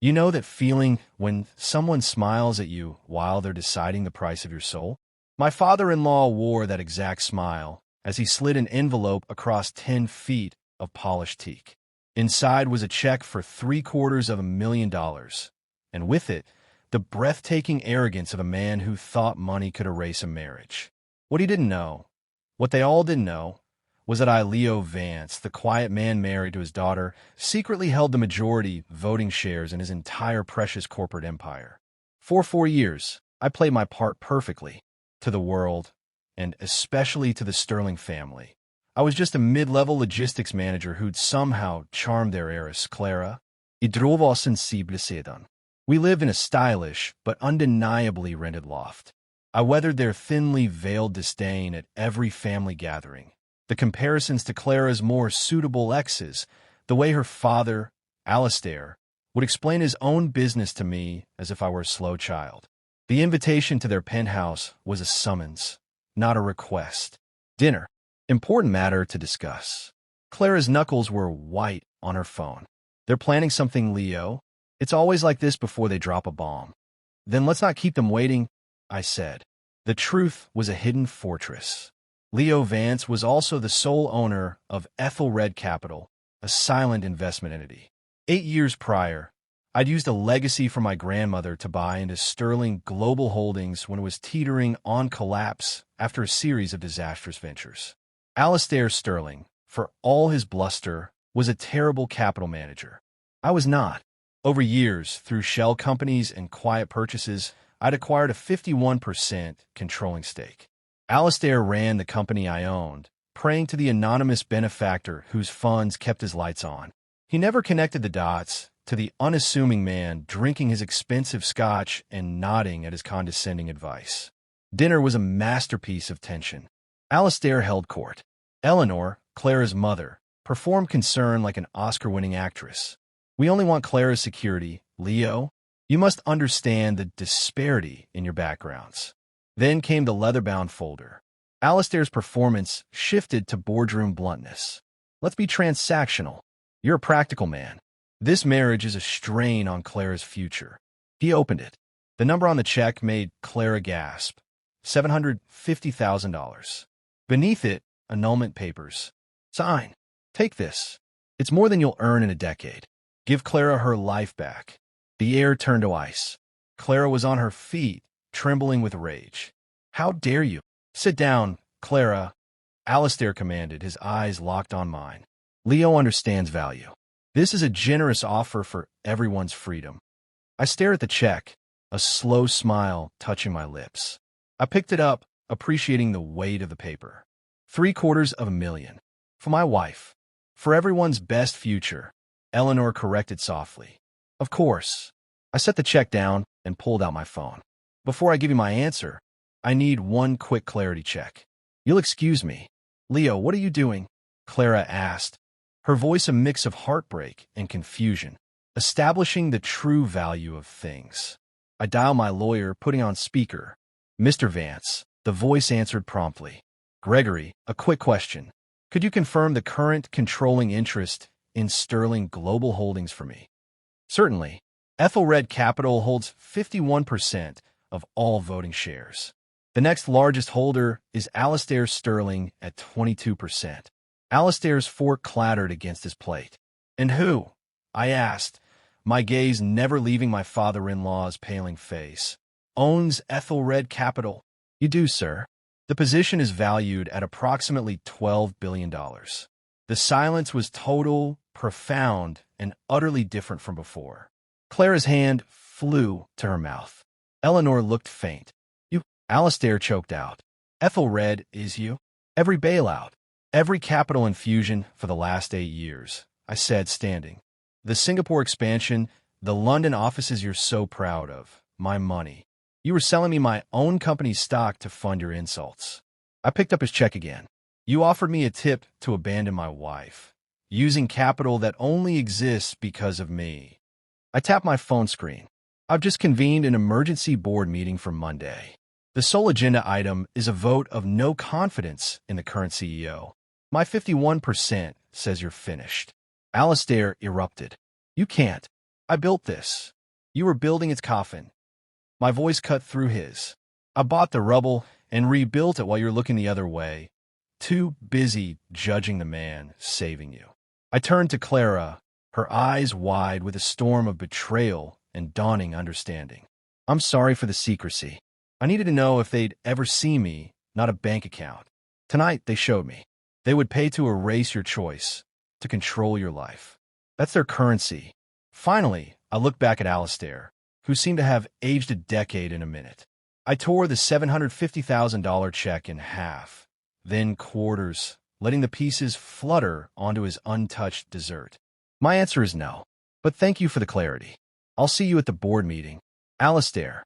You know that feeling when someone smiles at you while they're deciding the price of your soul? My father-in-law wore that exact smile as he slid an envelope across 10 feet of polished teak. Inside was a check for $750,000, and with it, the breathtaking arrogance of a man who thought money could erase a marriage. What he didn't know, what they all didn't know, was that Leo Vance, the quiet man married to his daughter, secretly held the majority voting shares in his entire precious corporate empire. For 4 years, I played my part perfectly, to the world, and especially to the Sterling family. I was just a mid-level logistics manager who'd somehow charmed their heiress, Clara. I trovo sensibile sedan. We lived in a stylish but undeniably rented loft. I weathered their thinly veiled disdain at every family gathering. The comparisons to Clara's more suitable exes, the way her father, Alistair, would explain his own business to me as if I were a slow child. The invitation to their penthouse was a summons, not a request. Dinner. Important matter to discuss. Clara's knuckles were white on her phone. They're planning something, Leo. It's always like this before they drop a bomb. Then let's not keep them waiting, I said. The truth was a hidden fortress. Leo Vance was also the sole owner of Ethelred Capital, a silent investment entity. 8 years prior, I'd used a legacy from my grandmother to buy into Sterling Global Holdings when it was teetering on collapse after a series of disastrous ventures. Alistair Sterling, for all his bluster, was a terrible capital manager. I was not. Over years, through shell companies and quiet purchases, I'd acquired a 51% controlling stake. Alistair ran the company I owned, praying to the anonymous benefactor whose funds kept his lights on. He never connected the dots to the unassuming man drinking his expensive scotch and nodding at his condescending advice. Dinner was a masterpiece of tension. Alistair held court. Eleanor, Clara's mother, performed concern like an Oscar-winning actress. We only want Clara's security, Leo. You must understand the disparity in your backgrounds. Then came the leather-bound folder. Alistair's performance shifted to boardroom bluntness. Let's be transactional. You're a practical man. This marriage is a strain on Clara's future. He opened it. The number on the check made Clara gasp. $750,000. Beneath it, annulment papers. Sign. Take this. It's more than you'll earn in a decade. Give Clara her life back. The air turned to ice. Clara was on her feet, trembling with rage. How dare you? Sit down, Clara, Alistair commanded, his eyes locked on mine. Leo understands value. This is a generous offer for everyone's freedom. I stare at the check, a slow smile touching my lips. I picked it up, appreciating the weight of the paper. $750,000. For my wife. For everyone's best future, Eleanor corrected softly. Of course. I set the check down and pulled out my phone. Before I give you my answer, I need one quick clarity check. You'll excuse me. Leo, what are you doing? Clara asked, her voice a mix of heartbreak and confusion, establishing the true value of things. I dial my lawyer, putting on speaker. Mr. Vance, the voice answered promptly. Gregory, a quick question. Could you confirm the current controlling interest in Sterling Global Holdings for me? Certainly. Ethelred Capital holds 51% of all voting shares. The next largest holder is Alistair Sterling at 22%. Alistair's fork clattered against his plate. And who? I asked, my gaze never leaving my father-in-law's paling face. Owns Ethelred Capital. You do, sir. The position is valued at approximately $12 billion. The silence was total, profound, and utterly different from before. Clara's hand flew to her mouth. Eleanor looked faint. You, Alistair choked out. Ethelred is you? Every bailout, every capital infusion for the last 8 years, I said, standing. The Singapore expansion, the London offices you're so proud of, my money. You were selling me my own company's stock to fund your insults. I picked up his check again. You offered me a tip to abandon my wife, using capital that only exists because of me. I tapped my phone screen. I've just convened an emergency board meeting for Monday. The sole agenda item is a vote of no confidence in the current CEO. My 51% says you're finished. Alistair erupted. You can't. I built this. You were building its coffin. My voice cut through his. I bought the rubble and rebuilt it while you're looking the other way, too busy judging the man saving you. I turned to Clara, her eyes wide with a storm of betrayal and dawning understanding. I'm sorry for the secrecy. I needed to know if they'd ever see me, not a bank account. Tonight, they showed me. They would pay to erase your choice, to control your life. That's their currency. Finally, I looked back at Alistair, who seemed to have aged a decade in a minute. I tore the $750,000 check in half, then quarters, letting the pieces flutter onto his untouched dessert. My answer is no, but thank you for the clarity. I'll see you at the board meeting. Alistair.